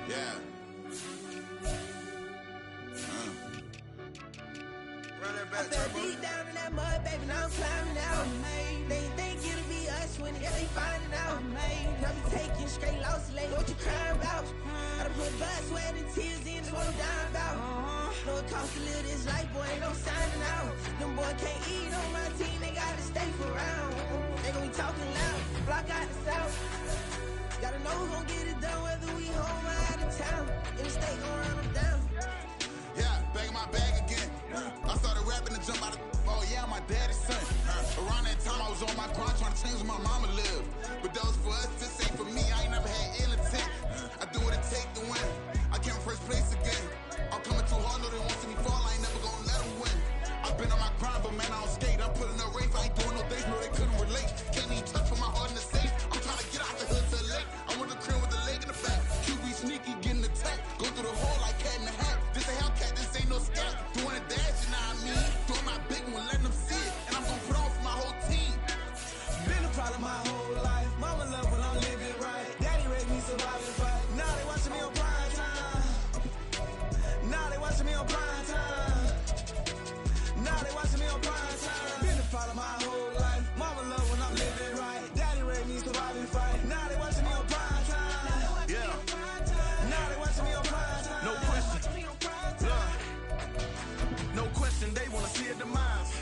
Yeah. Run that back, Turbo. Deep down in that mud, baby, now I'm climbing out. They think it'll be us when they finding out. Now we taking straight losses, like what you crying about? Gotta put blood, sweat, and tears in, that's what I'm down about. Know it costs to live this life, boy, ain't no signing out. Them boy can't eat on my team, they gotta stay for round. They gon' be talking loud, block out the south. Gotta know who's gon' get it done, whether we home or out of town. In the state, gon' run them down. Yeah, back in my bag again. I started rapping to jump out of, oh yeah, I'm my daddy's son. Around that time I was on my grind trying to change where my mama lived. But that was for us, this ain't for me, I ain't never had ill intent. I do what it take to win. I came first place again. I'm coming too hard, know they want to see me fall, I ain't never gonna let them win. I've been on my grind, but man, I don't skate. I'm putting up race, I ain't doing no days, no, they couldn't relate. Can't even touch for my heart in the safe. I'm trying to get out the hood to the lake. I want the crib with the leg in the back. QB sneaky, getting attacked. Go through the hole like cat in the hat. This a Hellcat, this ain't no scat. Doing a dash, you know what I mean? Doing my big one, letting them see it. And I'm gonna put on for my whole team. Been a problem my whole life. Mama love when I'm living right. Daddy raised me surviving fight. Now they watching me on prime time. Now they watching me on prime time. Now they watching me on prime time. Been a problem my whole life. Mama love when I'm living right. Daddy raised me surviving fight. Now they watching me on prime time. Yeah. Now they watching me on prime time. No question. No question, they wanna see a demise.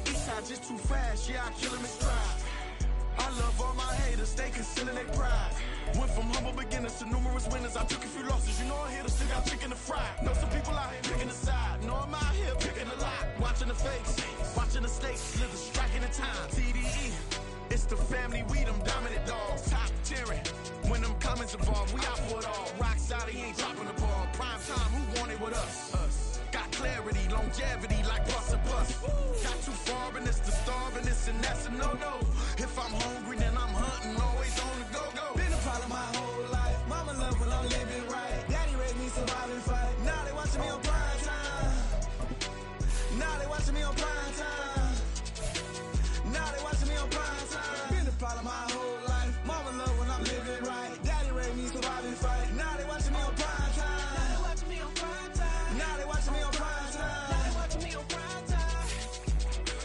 Eastside just too fast, yeah, I kill him in stride. I love all my haters, they concealing their pride. Went from humble beginners to numerous winners. I took a few losses, you know I hit, still got chicken to fry. Know some people out here picking a side. Know I'm out here picking a lot. Watching the fakes, watching the stakes, slither, striking the time. TDE, it's the family, we them dominant dogs. Top tiering, when them comments involved, we out for it all. Rock side, he ain't dropping the ball. Prime time, who want it with us? Got clarity, longevity, like bus and bus. Got too far and it's the starving, this and that's a no-no. If I'm hungry, then I'm hunting, always on the go-go. Been a problem my whole life. Mama love when I'm living right. Daddy raised me surviving fight. Now they watching me on prime time. Now they watching me on prime time. Now they watching me on prime time. Been a problem my whole life. Mama love when I'm living right. Daddy raised me surviving fight. Now they watching me on prime time. Now they watching me on prime time. Now they watching me on prime time. Now they watching me on prime time.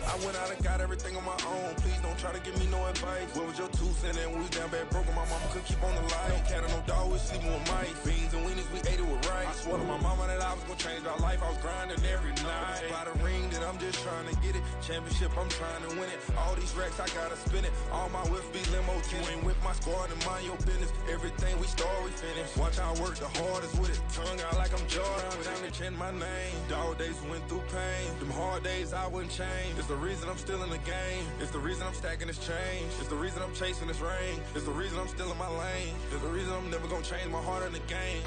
I went out and got everything on my own. Please don't try to give me no advice. What was your 2 cents and we was down bad broke and my mama couldn't keep on the light. No cat or no dog, we sleeping with mice. Beans and weenies, we ate it with rice. I swore to my mama that I was gonna change our life. I was grinding every night. By the ring that I'm just trying to get it. Championship, I'm trying to win it. All these racks, I gotta spin it. All my whips be limo tinted. You ain't with my squad and mind your business. Everything we start, we finish. Watch how I work the hardest with it. Tongue out like I'm Jordan. Down to chant my name. Dog days went through pain. Them hard days I wouldn't change. It's the reason I'm still in the game. It's the reason I'm stacking this change. It's the reason I'm chasing this rain. It's the reason I'm still in my lane. It's the reason I'm never gonna change my heart in the game.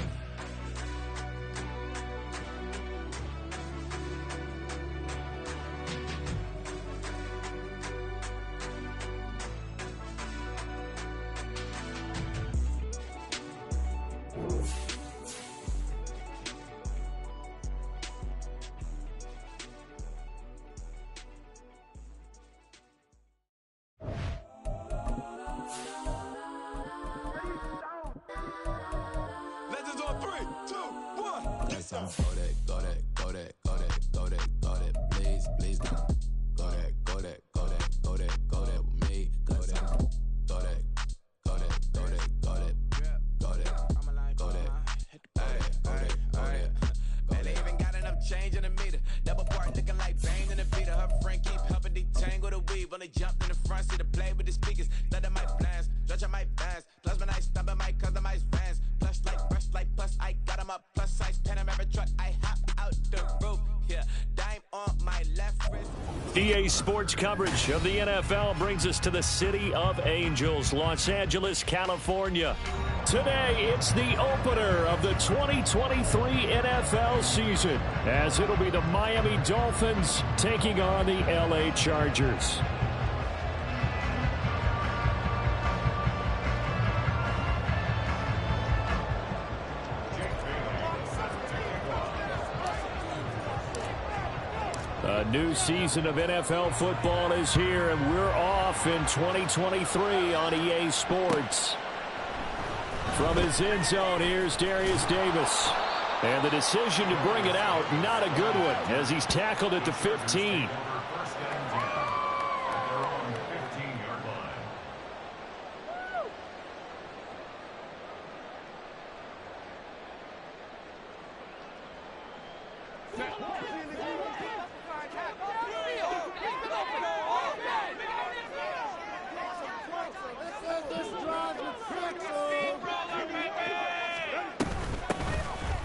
Legends on 3, 2, 1. Yes, I'm go that, go that, go that, go that, go that, go that, please, please go that, go that, go that, go that, go that, go that with me, go that, go that, go that, go that, go that, go that, go that, go that. Man, they even got enough change in the meter. Double part looking like Bane in the beater. Her friend keep helping detangle the weave. Only jumped in the front seat to play with the speakers. Let them might blast, stretch my bands. Plus when I stop at my customized vans. Plus like brush like plus I got them up. Plus size Panamera truck. I hop out the roof. Yeah, dime on my left wrist. EA Sports coverage of the NFL brings us to the City of Angels, Los Angeles, California. Today, it's the opener of the 2023 NFL season, as it'll be the Miami Dolphins taking on the LA Chargers. A new season of NFL football is here, and we're off in 2023 on EA Sports. From his end zone, here's Darius Davis. And the decision to bring it out, not a good one, as he's tackled at the 15.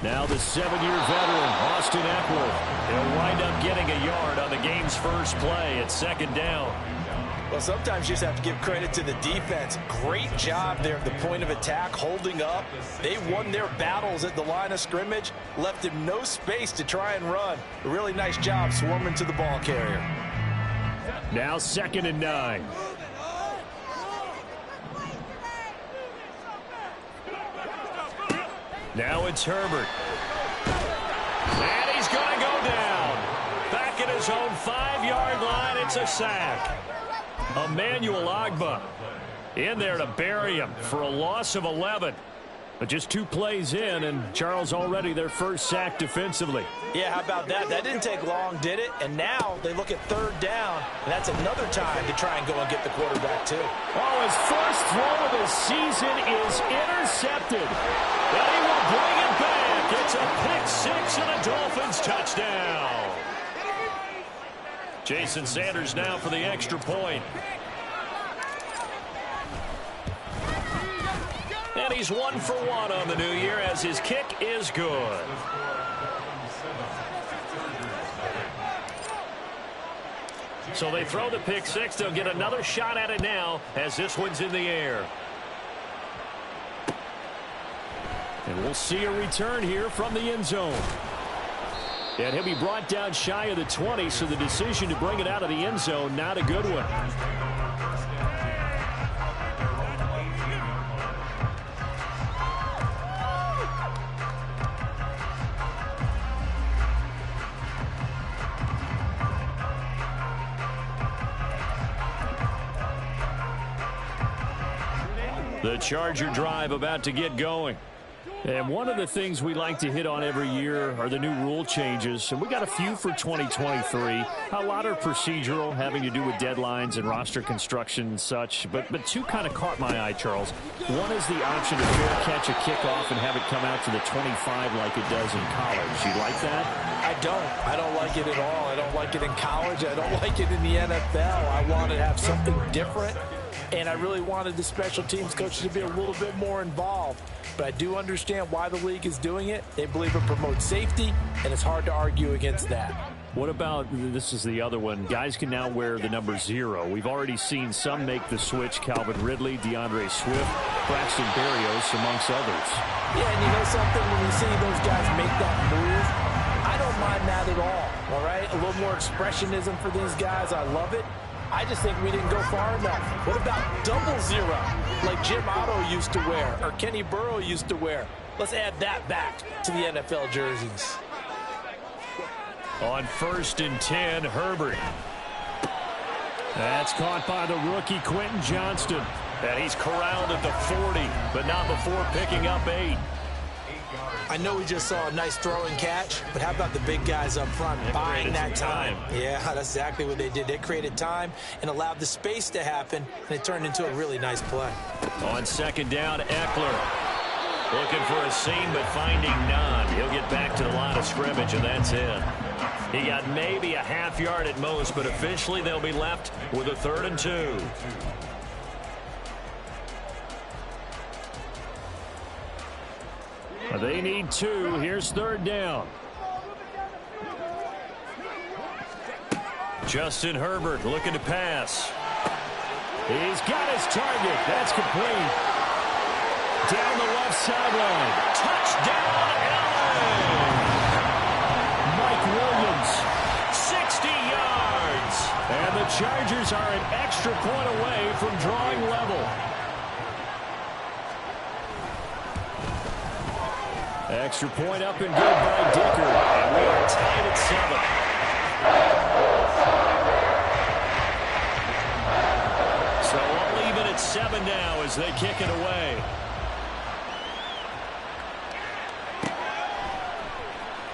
Now the 7-year veteran, Austin Eckler. He'll wind up getting a yard on the game's first play at 2nd down. Well, sometimes you just have to give credit to the defense. Great job there at the point of attack, holding up. They won their battles at the line of scrimmage, left him no space to try and run. A really nice job swarming to the ball carrier. Now 2nd and 9. Now it's Herbert. And he's going to go down. Back at his own 5-yard line, it's a sack. Emmanuel Ogbah in there to bury him for a loss of 11. But just 2 plays in, and Charles already their first sack defensively. Yeah, how about that? That didn't take long, did it? And now they look at 3rd down, and that's another time to try and go and get the quarterback, too. Oh, his first throw of the season is intercepted. And he will bring it back. It's a pick-6 and a Dolphins touchdown. Jason Sanders now for the extra point. And he's 1 for 1 on the new year as his kick is good. So they throw the pick-6. They'll get another shot at it now as this one's in the air. And we'll see a return here from the end zone. And he'll be brought down shy of the 20, so the decision to bring it out of the end zone, not a good one. The Charger drive about to get going. And one of the things we like to hit on every year are the new rule changes. And we got a few for 2023. A lot are procedural, having to do with deadlines and roster construction and such. But 2 kind of caught my eye, Charles. One is the option to fair catch a kickoff and have it come out to the 25 like it does in college. You like that? I don't like it at all. I don't like it in college. I don't like it in the NFL. I want to have something different. And I really wanted the special teams coaches to be a little bit more involved. But I do understand why the league is doing it. They believe it promotes safety, and it's hard to argue against that. What about, this is the other one, guys can now wear the number 0. We've already seen some make the switch, Calvin Ridley, DeAndre Swift, Braxton Berrios, amongst others. Yeah, and you know something, when you see those guys make that move, I don't mind that at all right? A little more expressionism for these guys. I love it. I just think we didn't go far enough. What about 00, like Jim Otto used to wear or Kenny Burrow used to wear? Let's add that back to the NFL jerseys. On 1st and 10, Herbert. That's caught by the rookie Quentin Johnston. And he's corralled at the 40, but not before picking up 8. I know we just saw a nice throw and catch, but how about the big guys up front buying that time? Yeah, that's exactly what they did. They created time and allowed the space to happen, and it turned into a really nice play. On 2nd down, Eckler. Looking for a seam, but finding none. He'll get back to the line of scrimmage, and that's it. He got maybe a half yard at most, but officially they'll be left with a 3rd and 2. They need 2. Here's 3rd down. Justin Herbert looking to pass. He's got his target. That's complete. Down the left sideline. Touchdown, LA! Mike Williams, 60 yards. And the Chargers are an extra point away from drawing level. Extra point up and good by Dicker. And we are tied at 7. So we'll leave it at 7 now as they kick it away.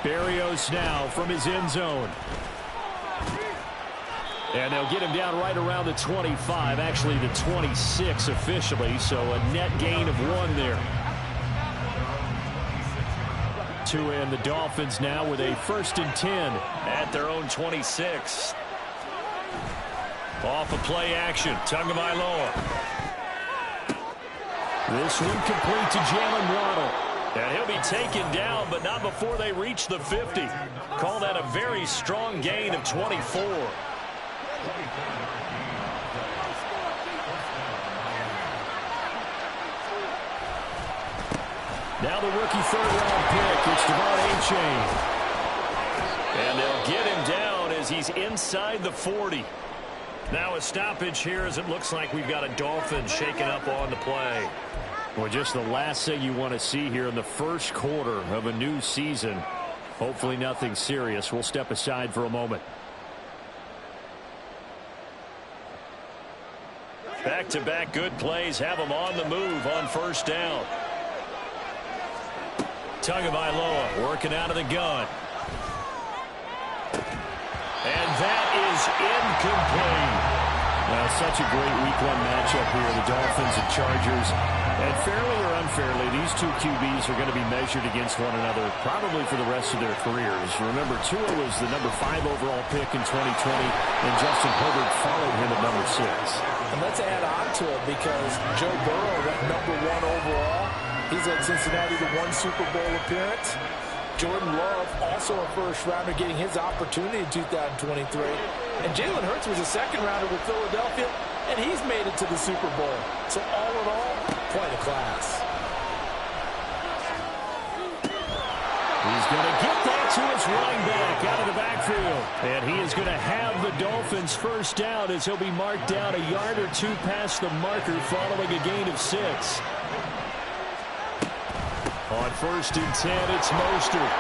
Berrios now from his end zone. And they'll get him down right around the 25, actually the 26 officially, so a net gain of 1 there. And the Dolphins now with a 1st and 10 at their own 26. Off of play action, Tagovailoa. This one complete to Jalen Waddle. And he'll be taken down, but not before they reach the 50. Call that a very strong gain of 24. Now the rookie 3rd-round pick, it's Devon Achane. And they'll get him down as he's inside the 40. Now a stoppage here as it looks like we've got a Dolphin shaking up on the play. Well, just the last thing you want to see here in the first quarter of a new season. Hopefully nothing serious. We'll step aside for a moment. Back-to-back good plays have them on the move on 1st down. Tagovailoa working out of the gun. And that is incomplete. Well, such a great week 1 matchup here, the Dolphins and Chargers. And fairly or unfairly, these two QBs are going to be measured against one another probably for the rest of their careers. Remember, Tua was the number 5 overall pick in 2020, and Justin Herbert followed him at number 6. And let's add on to it because Joe Burrow went number 1 overall. He's at Cincinnati to 1 Super Bowl appearance. Jordan Love, also a 1st-rounder, getting his opportunity in 2023. And Jalen Hurts was a 2nd-rounder with Philadelphia, and he's made it to the Super Bowl. So all in all, quite a class. He's going to get that to his running back out of the backfield. And he is going to have the Dolphins 1st down as he'll be marked down a yard or 2 past the marker following a gain of 6. On 1st and 10, it's Mostert.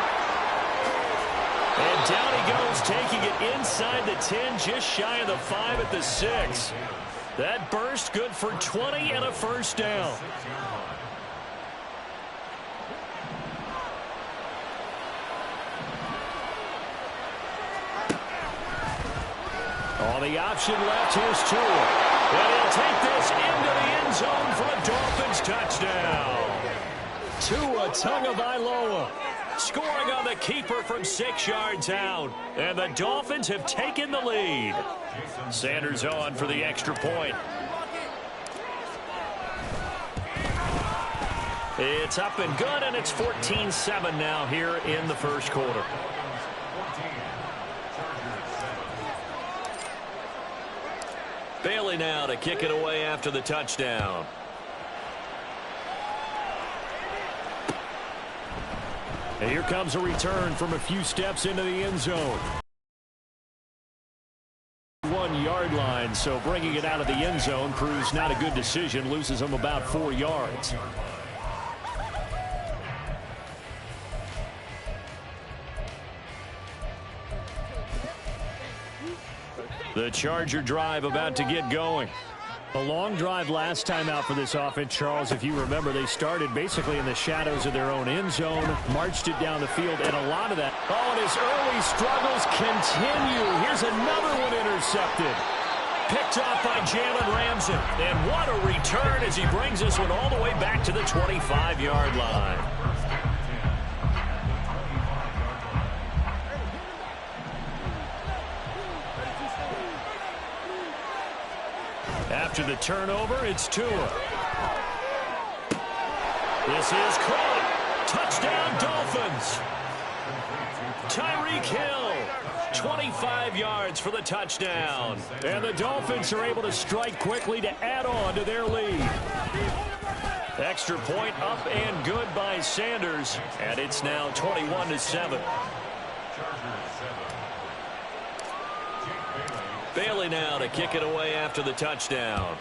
And down he goes, taking it inside the 10, just shy of the 5 at the 6. That burst good for 20 and a 1st down. On the option left, here's Tua. And he'll take this into the end zone for a Dolphins touchdown. Tua Tagovailoa scoring on the keeper from 6 yards out. And the Dolphins have taken the lead. Sanders on for the extra point. It's up and good, and it's 14-7 now here in the 1st quarter. Bailey now to kick it away after the touchdown. And here comes a return from a few steps into the end zone. 1-yard line, so bringing it out of the end zone proves not a good decision. Loses him about 4 yards. The Charger drive about to get going. A long drive last time out for this offense, Charles. If you remember, they started basically in the shadows of their own end zone, marched it down the field, and a lot of that. Oh, and his early struggles continue. Here's another one intercepted. Picked off by Jalen Ramsey. And what a return as he brings this one all the way back to the 25-yard line. After the turnover, it's Tua. This is caught. Touchdown, Dolphins. Tyreek Hill, 25 yards for the touchdown. And the Dolphins are able to strike quickly to add on to their lead. Extra point up and good by Sanders. And it's now 21-7. Bailey now to kick it away after the touchdown.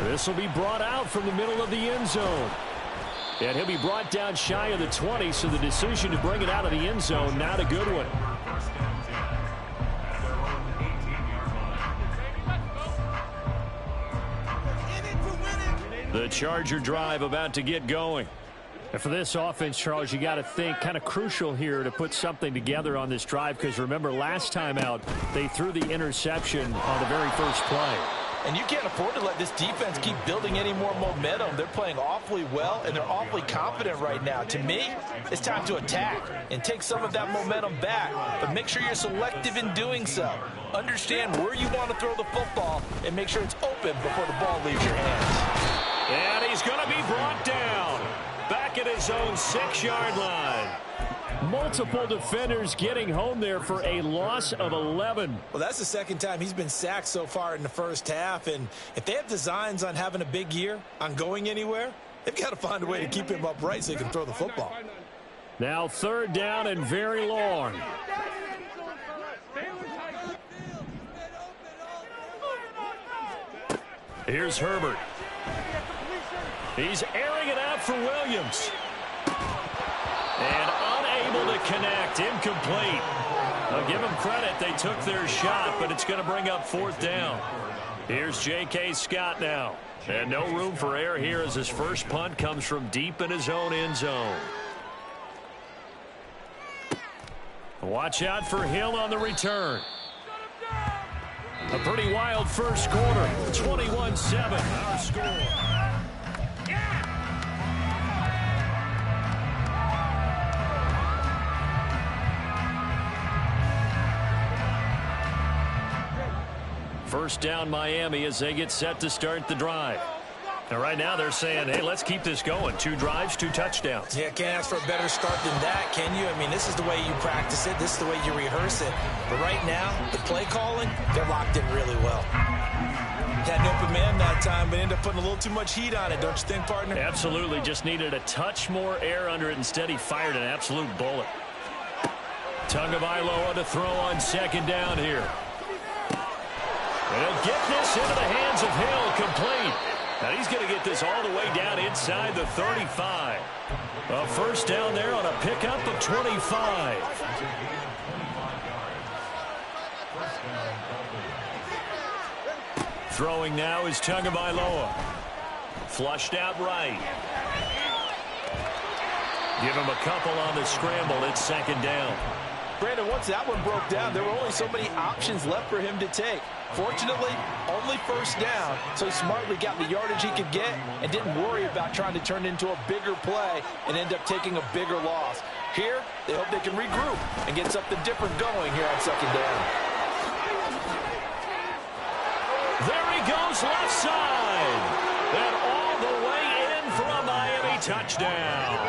This will be brought out from the middle of the end zone. And he'll be brought down shy of the 20, so the decision to bring it out of the end zone, not a good one. The Charger drive about to get going. And for this offense, Charles, you got to think kind of crucial here to put something together on this drive, because remember last time out they threw the interception on the very first play. And you can't afford to let this defense keep building any more momentum. They're playing awfully well, and they're awfully confident right now. To me, it's time to attack and take some of that momentum back. But make sure you're selective in doing so. Understand where you want to throw the football and make sure it's open before the ball leaves your hands. And he's going to be brought down back at his own 6-yard line. Multiple defenders getting home there for a loss of 11. Well, that's the second time he's been sacked so far in the first half. And if they have designs on having a big year, on going anywhere, they've got to find a way to keep him upright so he can throw the football. Now 3rd down and very long. Here's Herbert. He's airing it out for Williams. And unable to connect. Incomplete. I'll give them credit. They took their shot, but it's going to bring up 4th down. Here's J.K. Scott now. And no room for error here as his first punt comes from deep in his own end zone. Watch out for Hill on the return. A pretty wild first quarter. 21-7 our score. First down Miami as they get set to start the drive. And right now they're saying, hey, let's keep this going. 2 drives, 2 touchdowns. Yeah, can't ask for a better start than that, can you? I mean, this is the way you practice it. This is the way you rehearse it. But right now, the play calling, they're locked in really well. Had an open man that time, but ended up putting a little too much heat on it, don't you think, partner? Absolutely. Just needed a touch more air under it. Instead, he fired an absolute bullet. Tagovailoa to throw on 2nd down here. And he'll get this into the hands of Hill, complete. Now he's going to get this all the way down inside the 35. A first down there on a pickup of 25. Throwing now is Tagovailoa. Flushed out right. Give him a couple on the scramble. It's 2nd down. Brandon, once that one broke down, there were only so many options left for him to take. Fortunately, only first down, so he smartly got the yardage he could get and didn't worry about trying to turn it into a bigger play and end up taking a bigger loss. Here, they hope they can regroup and get something different going here on 2nd down. There he goes, left side. And all the way in for a Miami touchdown.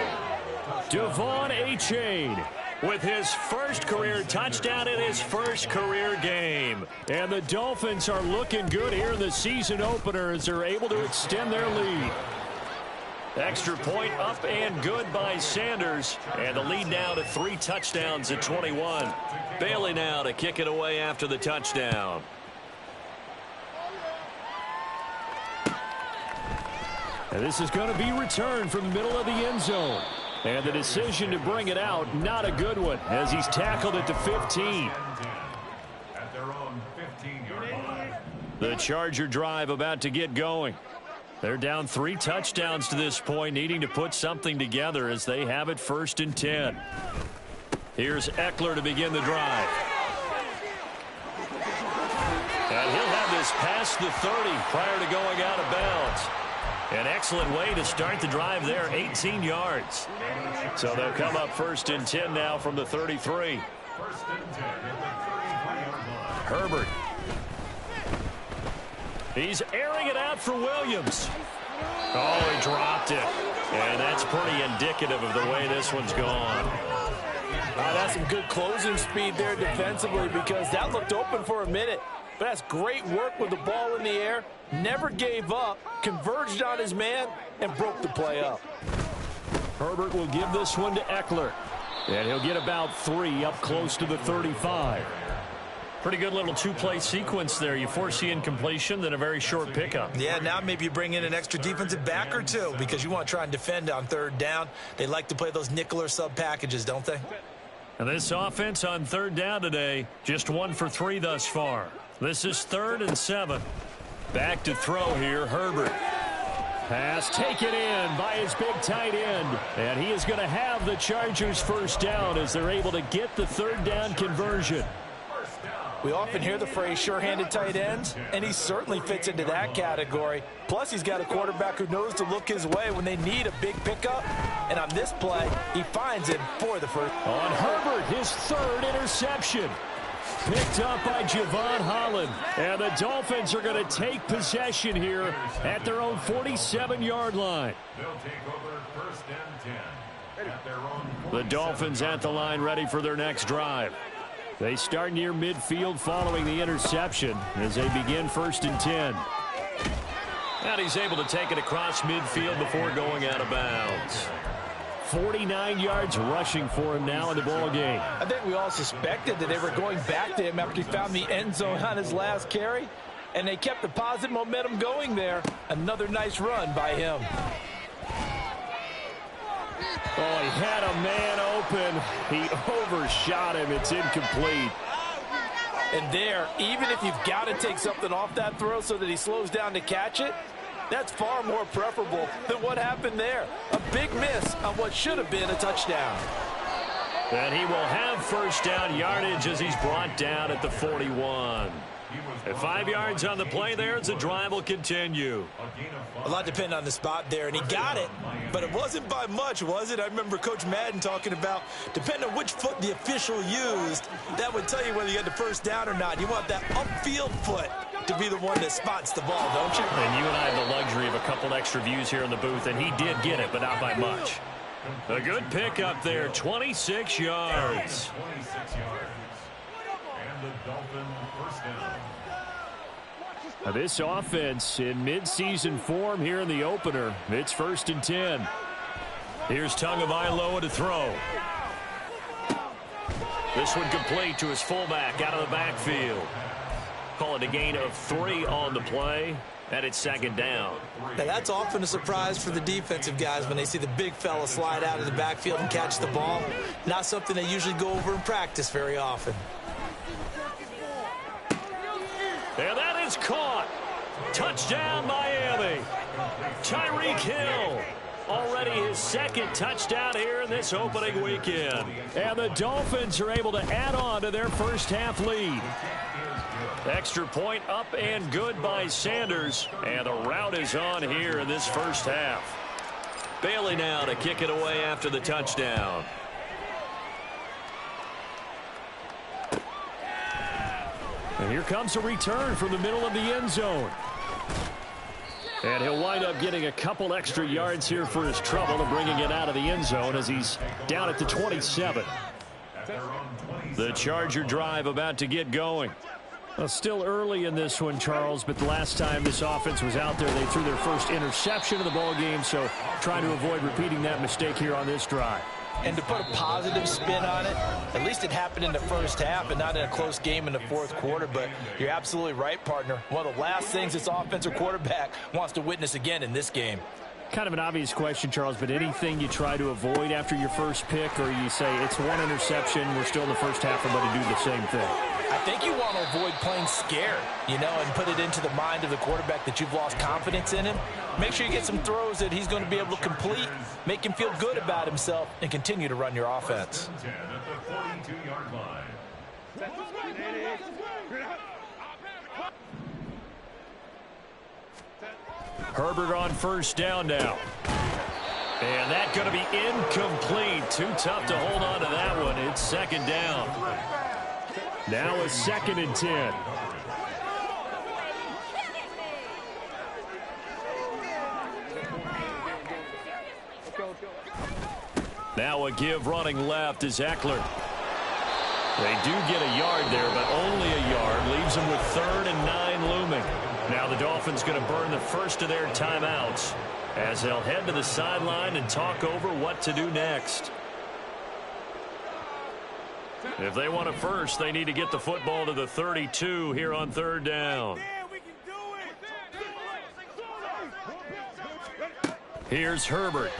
Devon Achane with his first career touchdown in his first career game. And the Dolphins are looking good here in the season opener as they're able to extend their lead. Extra point up and good by Sanders. And the lead now to 3 touchdowns at 21. Bailey now to kick it away after the touchdown. And this is going to be returned from the middle of the end zone. And the decision to bring it out, not a good one, as he's tackled at the 15. The Charger drive about to get going. They're down 3 touchdowns to this point, needing to put something together as they have it 1st and 10. Here's Eckler to begin the drive. And he'll have this past the 30 prior to going out of bounds. An excellent way to start the drive there, 18 yards. So they'll come up 1st and 10 now from the 33. Herbert. He's airing it out for Williams. Oh, he dropped it. And that's pretty indicative of the way this one's gone. That's some good closing speed there defensively, because that looked open for a minute. But that's great work with the ball in the air. Never gave up, converged on his man, and broke the play up. Herbert will give this one to Eckler. And he'll get about 3 up close to the 35. Pretty good little 2-play sequence there. You foresee incompletion, then a very short pickup. Yeah, now maybe you bring in an extra defensive back or 2 because you want to try and defend on 3rd down. They like to play those nickel or sub packages, don't they? And this offense on 3rd down today, just 1 for 3 thus far. This is 3rd and 7. Back to throw here, Herbert. Pass taken in by his big tight end. And he is going to have the Chargers first down as they're able to get the third down conversion. We often hear the phrase sure-handed tight ends, and he certainly fits into that category. Plus, he's got a quarterback who knows to look his way when they need a big pickup. And on this play, he finds it for the first. On Herbert, his third interception. Picked up by Javon Holland. And the Dolphins are going to take possession here at their own 47-yard line. They'll take over first and 10 at their own. The Dolphins at the line ready for their next drive. They start near midfield following the interception as they begin first and 10. And he's able to take it across midfield before going out of bounds. 49 yards rushing for him now in the ball game. I think we all suspected that they were going back to him after he found the end zone on his last carry, and they kept the positive momentum going there. Another nice run by him. Oh, he had a man open. He overshot him. It's incomplete. And there, even if you've got to take something off that throw so that he slows down to catch it, that's far more preferable than what happened there. A big miss on what should have been a touchdown. And he will have first down yardage as he's brought down at the 41. At 5 yards on the play there as the drive will continue. A lot depended on the spot there, and he got it, but it wasn't by much, was it? I remember Coach Madden talking about, depending on which foot the official used, that would tell you whether you had the first down or not. You want that upfield foot to be the one that spots the ball, don't you? And you and I have the luxury of a couple extra views here in the booth, and he did get it, but not by much. A good pickup there, 26 yards. 26 yards. And the Dolphin first down. Now this offense in midseason form here in the opener. It's first and 10. Here's Tagovailoa to throw. This one complete to his fullback out of the backfield. Call it a gain of 3 on the play, and it's second down. Now that's often a surprise for the defensive guys when they see the big fella slide out of the backfield and catch the ball. Not something they usually go over in practice very often. And that is caught. Touchdown, Miami. Tyreek Hill. Already his second touchdown here in this opening weekend. And the Dolphins are able to add on to their first half lead. Extra point up and good by Sanders. And the route is on here in this first half. Bailey now to kick it away after the touchdown. And here comes a return from the middle of the end zone. And he'll wind up getting a couple extra yards here for his trouble and bringing it out of the end zone as he's down at the 27. The Charger drive about to get going. Well, still early in this one, Charles, but the last time this offense was out there, they threw their first interception of the ball game, so trying to avoid repeating that mistake here on this drive. And to put a positive spin on it, at least it happened in the first half and not in a close game in the fourth quarter. But you're absolutely right, partner. One of the last things this offensive quarterback wants to witness again in this game. Kind of an obvious question, Charles, but anything you try to avoid after your first pick, or you say it's one interception, we're still in the first half, I'm going to do the same thing? I think you want to avoid playing scared, and put it into the mind of the quarterback that you've lost confidence in him. Make sure you get some throws that he's going to be able to complete, make him feel good about himself, and continue to run your offense. At the 42-yard line. Herbert on first down now. And that's going to be incomplete. Too tough to hold on to that one. It's second down. Now a second and 10. Now a give running left is Eckler. They do get a yard there, but only a yard. Leaves them with 3rd and 9 looming. Now the Dolphins going to burn the first of their timeouts as they'll head to the sideline and talk over what to do next. If they want a first, they need to get the football to the 32 here on 3rd down. Here's Herbert.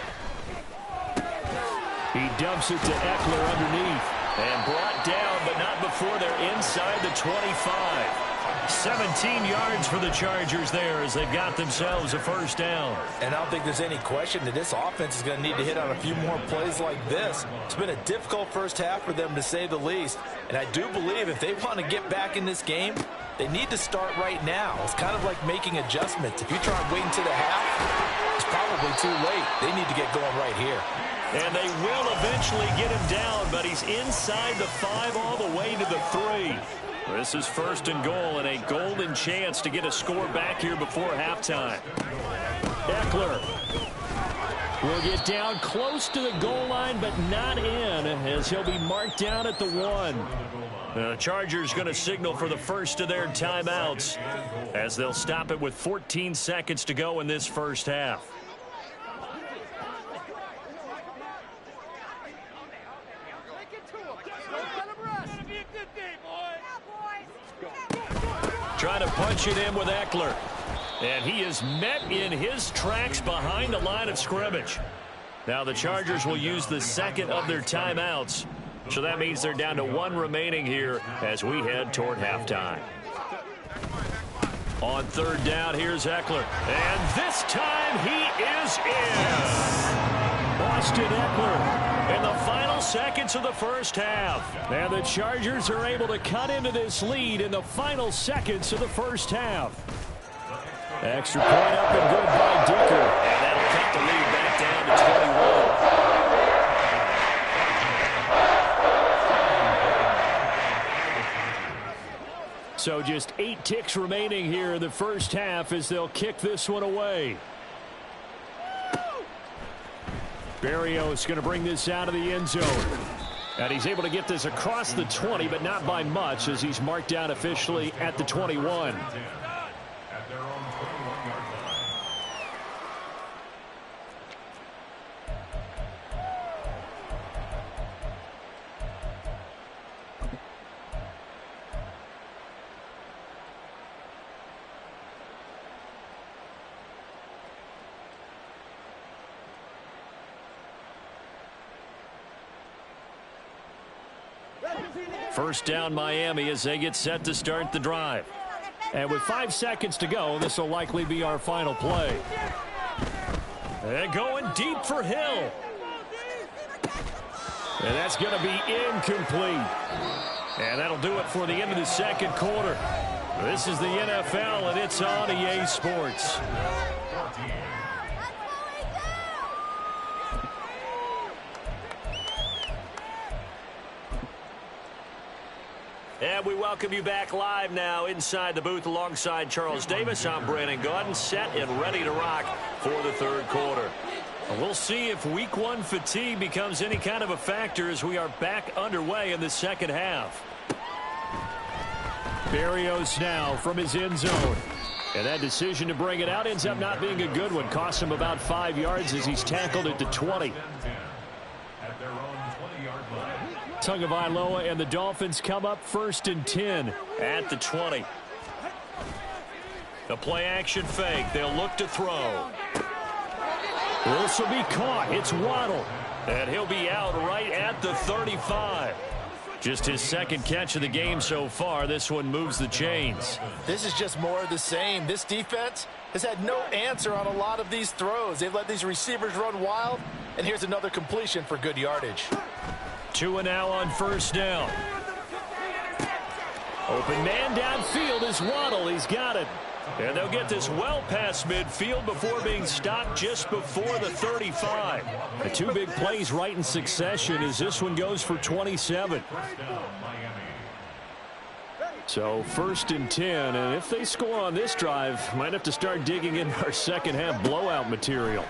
He dumps it to Eckler underneath and brought down but not before they're inside the 25. 17 yards for the Chargers there as they've got themselves a first down. And I don't think there's any question that this offense is going to need to hit on a few more plays like this. It's been a difficult first half for them, to say the least. And I do believe if they want to get back in this game, they need to start right now. It's kind of like making adjustments. If you try and wait until the half, it's probably too late. They need to get going right here. And they will eventually get him down, but he's inside the 5 all the way to the 3. This is first and goal and a golden chance to get a score back here before halftime. Eckler will get down close to the goal line, but not in, as he'll be marked down at the 1. The Chargers going to signal for the first of their timeouts as they'll stop it with 14 seconds to go in this first half. Trying to punch it in with Eckler. And he is met in his tracks behind the line of scrimmage. Now the Chargers will use the second of their timeouts. So that means they're down to 1 remaining here as we head toward halftime. On third down, here's Eckler. And this time he is in. Austin Eckler in the final seconds of the first half. And the Chargers are able to cut into this lead in the final seconds of the first half. Extra point up and good by Dicker. And that'll cut the lead back down to 21. So just 8 ticks remaining here in the first half as they'll kick this one away. Berrios going to bring this out of the end zone. And he's able to get this across the 20, but not by much, as he's marked down officially at the 21. First down Miami as they get set to start the drive. And with 5 seconds to go, this will likely be our final play. And going deep for Hill. And that's going to be incomplete. And that'll do it for the end of the second quarter. This is the NFL, and it's on EA Sports. And we welcome you back live now inside the booth alongside Charles Davis. I'm Brandon Gaudin, set and ready to rock for the third quarter. And we'll see if week 1 fatigue becomes any kind of a factor as we are back underway in the second half. Berrios now from his end zone. And that decision to bring it out ends up not being a good one. Costs him about 5 yards as he's tackled at the 20. Tagovailoa and the Dolphins come up first and 10 at the 20. The play action fake. They'll look to throw. This will be caught. It's Waddle. And he'll be out right at the 35. Just his second catch of the game so far. This one moves the chains. This is just more of the same. This defense has had no answer on a lot of these throws. They've let these receivers run wild. And here's another completion for good yardage. 2 and now on first down. Open man downfield is Waddle. He's got it. And they'll get this well past midfield before being stopped just before the 35. The 2 big plays right in succession as this one goes for 27. So first and 10. And if they score on this drive, might have to start digging in our second half blowout material.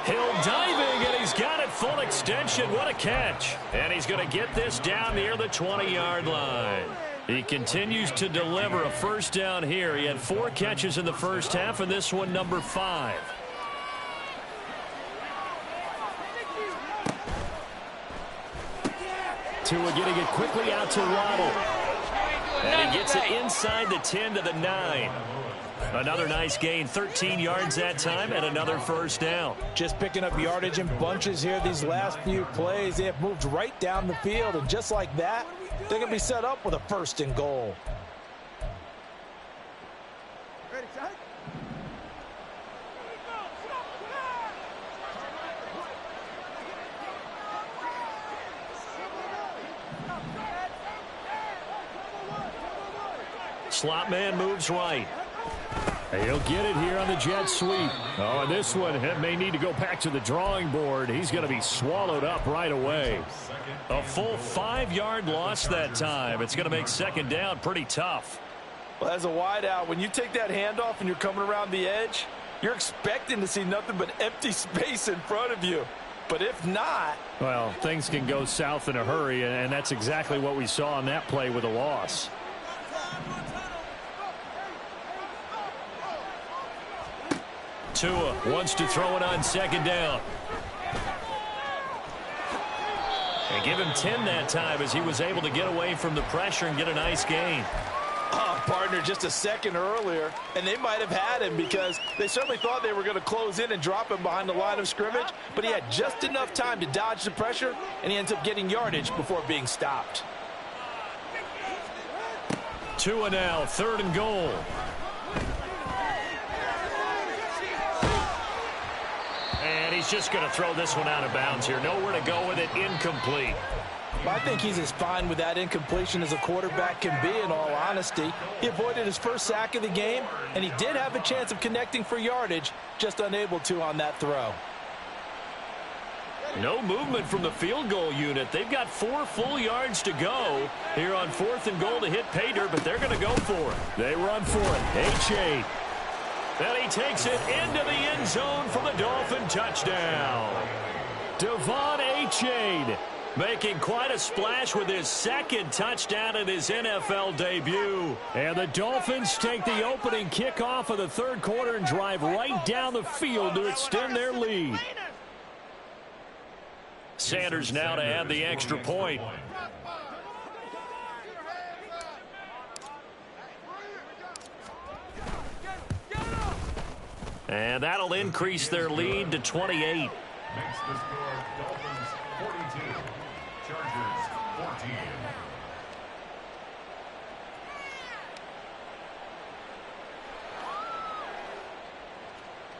Hill diving, and he's got it full extension. What a catch. And he's going to get this down near the 20-yard line. He continues to deliver a first down here. He had 4 catches in the first half, and this one number 5. Tua getting it quickly out to Waddle. And he gets it inside the 10 to the 9. Another nice gain, 13 yards that time, and another first down. Just picking up yardage in bunches here these last few plays. They have moved right down the field, and just like that, they're going to be set up with a 1st and goal. Slot man moves right. He'll get it here on the jet sweep. Oh, and this one may need to go back to the drawing board. He's going to be swallowed up right away. A full 5-yard loss that time. It's going to make 2nd down pretty tough. Well, as a wideout, when you take that handoff and you're coming around the edge, you're expecting to see nothing but empty space in front of you. But if not... well, things can go south in a hurry, and that's exactly what we saw on that play with a loss. Tua wants to throw it on 2nd down. And give him 10 that time as he was able to get away from the pressure and get a nice gain. Partner, just a second earlier, and they might have had him because they certainly thought they were going to close in and drop him behind the line of scrimmage, but he had just enough time to dodge the pressure, and he ends up getting yardage before being stopped. Tua now, 3rd and goal. And he's just going to throw this one out of bounds here. Nowhere to go with it, incomplete. I think he's as fine with that incompletion as a quarterback can be, in all honesty. He avoided his first sack of the game, and he did have a chance of connecting for yardage, just unable to on that throw. No movement from the field goal unit. They've got 4 full yards to go here on 4th and goal to hit pay dirt, but they're going to go for it. They run for it. H8. And he takes it into the end zone for the Dolphin touchdown. Devon H8 making quite a splash with his 2nd touchdown in his NFL debut. And the Dolphins take the opening kickoff of the 3rd quarter and drive right down the field to extend their lead. Sanders now to add the extra point. And that'll increase their lead to 28. Makes the score Dolphins 42, Chargers 14.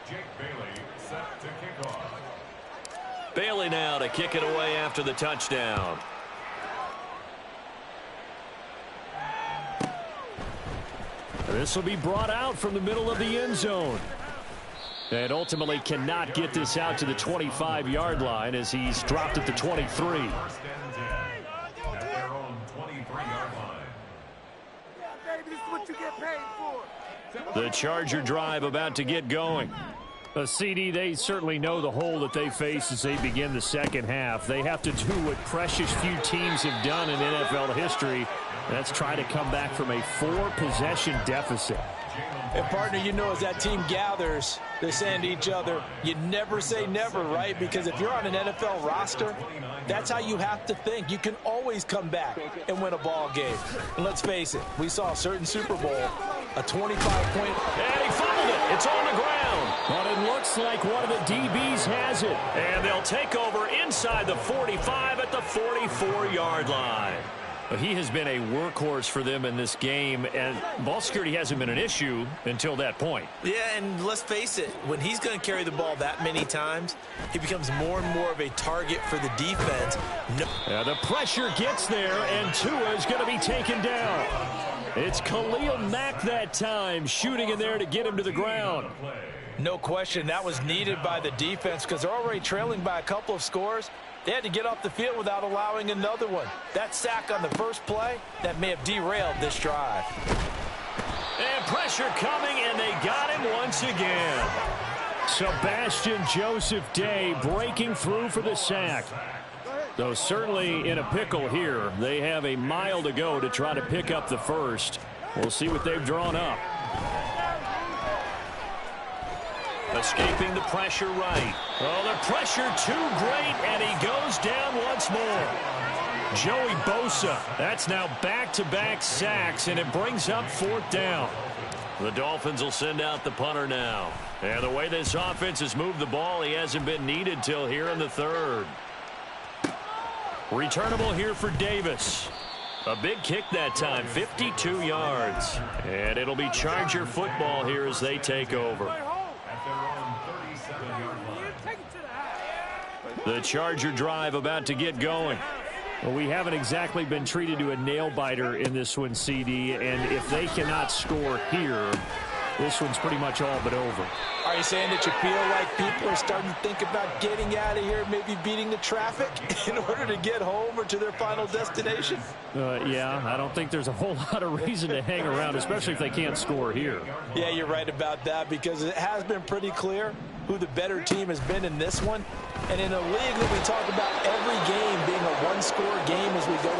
Jake Bailey set to kick off. Bailey now to kick it away after the touchdown. This will be brought out from the middle of the end zone. And ultimately cannot get this out to the 25-yard line as he's dropped at the 23. First and 10 at their own 23-yard line. Yeah, baby, this is what you get paid for. The Charger drive about to get going. CD, they certainly know the hole that they face as they begin the 2nd half. They have to do what precious few teams have done in NFL history. That's try to come back from a 4-possession deficit. And, partner, you know, as that team gathers, they're saying to each other, you never say never, right? Because if you're on an NFL roster, that's how you have to think. You can always come back and win a ball game. And let's face it, we saw a certain Super Bowl, a 25-point. And he fumbled it. It's on the ground. But it looks like one of the DBs has it. And they'll take over inside the 45 at the 44-yard line. He has been a workhorse for them in this game, and ball security hasn't been an issue until that point. Yeah, and let's face it, when he's going to carry the ball that many times, he becomes more and more of a target for the defense. The pressure gets there, and Tua is going to be taken down. It's Khalil Mack that time, shooting in there to get him to the ground. No question, that was needed by the defense because they're already trailing by a couple of scores. They had to get off the field without allowing another one. That sack on the first play, that may have derailed this drive. And pressure coming, and they got him once again. Sebastian Joseph Day breaking through for the sack. Though certainly in a pickle here. They have a mile to go to try to pick up the first. We'll see what they've drawn up. Escaping the pressure right. Oh, the pressure too great, and he goes down once more. Joey Bosa, that's now back-to-back sacks, and it brings up 4th down. The Dolphins will send out the punter now. And the way this offense has moved the ball, he hasn't been needed till here in the third. Returnable here for Davis. A big kick that time, 52 yards. And it'll be Charger football here as they take over. The Charger drive about to get going. Well, we haven't exactly been treated to a nail-biter in this one, CD, and if they cannot score here, this one's pretty much all but over. Are you saying that you feel like people are starting to think about getting out of here, maybe beating the traffic in order to get home or to their final destination? Yeah, I don't think there's a whole lot of reason to hang around, especially if they can't score here. Yeah, you're right about that, because it has been pretty clear who the better team has been in this one. And in a league that we talk about every game being a one-score game as we go in,